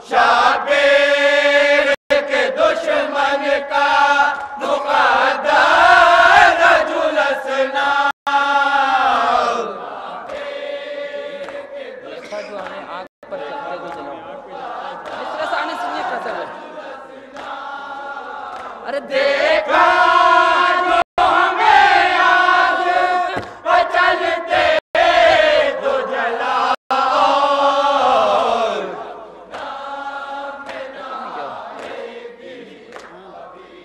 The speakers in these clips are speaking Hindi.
शाबिर के दुश्मन का मुक़द्दर जुलसना जो हमें आग पर चलते हुए जलाओ। इस तरह से आने से ये कसर है। अरे देखा जो हमें आग पर चलते तो जलाओ।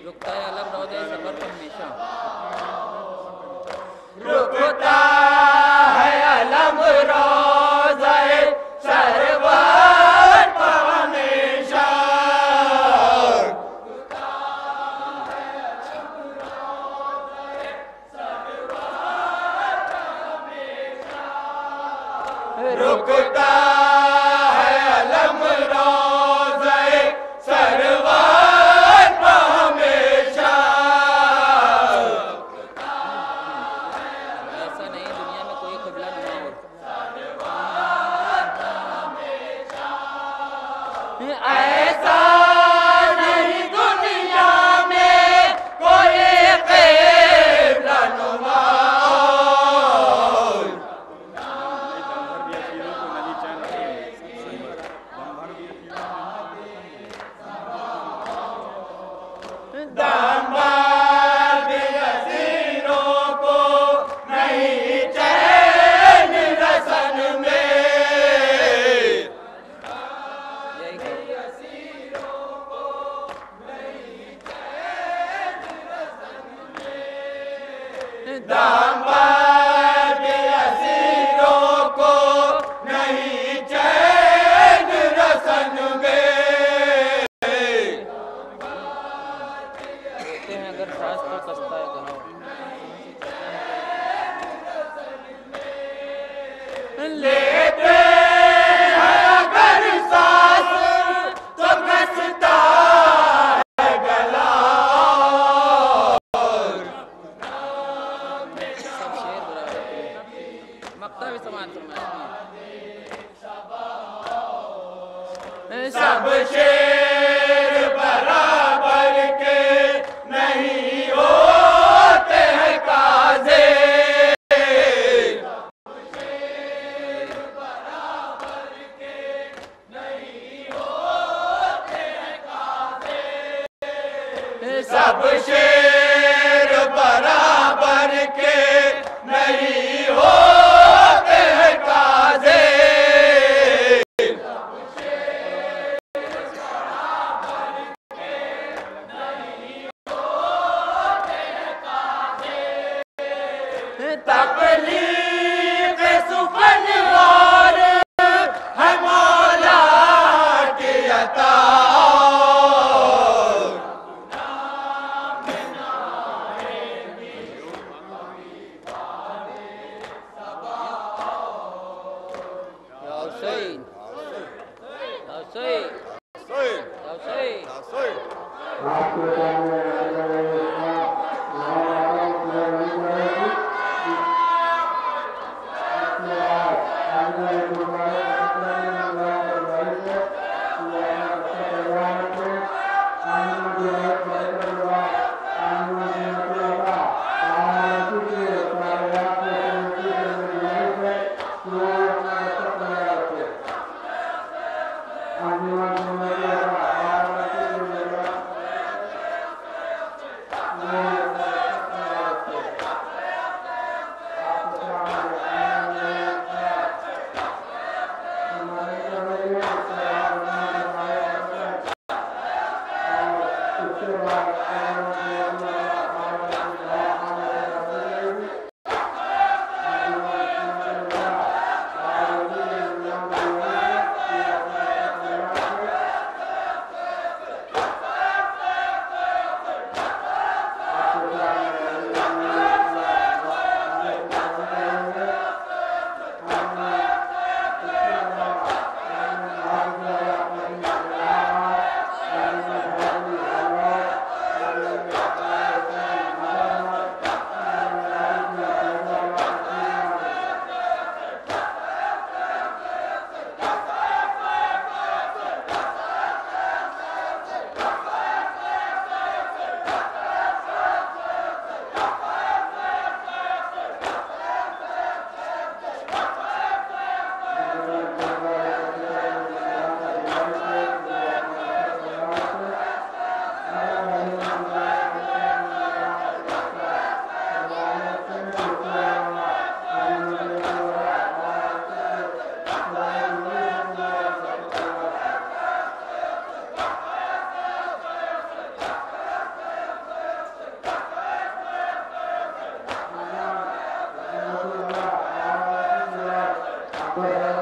रुकता है अलग रोज़े सफर पर हमेशा। रुकता है अलम रोज़े सरवर पर हमेशा। रुकता है अलम रोज़े सरवर पर हमेशा। ऐसा नहीं दुनिया में कोई क़िबला नहीं और ऐसा नहीं दुनिया में कोई क़िबला नुमा। दमबाद असीरों को नहीं चैन रसन में। यही कहो। दमबाद असीरों को नहीं चैन रसन में। कहते हैं अगर सांस तो कसता है घनाओ। लेते हैं अगर सांस तो कसता है गला। सब शेर बराबर है। मक्ता भी समान फरमाया। सब शेर बराबर के नहीं होते हैं काज़े। सब शेर बराबर के नहीं होते हैं काज़े। तकलीफ सुफन और है मौला की अता। या हुसैन या हुसैन या हुसैन। धन्यवाद। पर